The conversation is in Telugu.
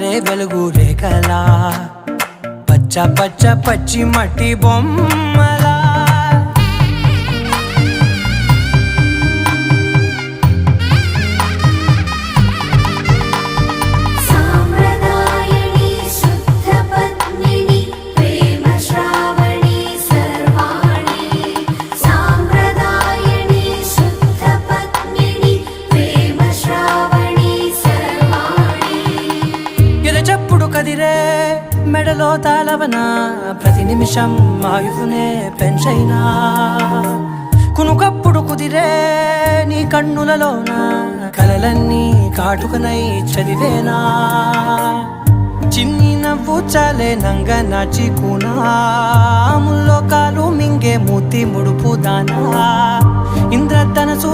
జారే వెలుగు రేఖలా పచ్చ పచ్చ పచ్చి మట్టి బొమ్మలా చెప్పుడు కదిరే మెడలో తాళవన ప్రతి నిమిషం ఆయుధునే పెంచైనా కునుకప్పుడు కుదిరే నీ కన్నులలోన కలలన్నీ కాటుకనై చదివేనా చిన్ని నవ్వు చాలే నంగ నాచి కూనాముల్లో కాలు మింగే మూతి ముడుపు దానా ఇంద్రధనసు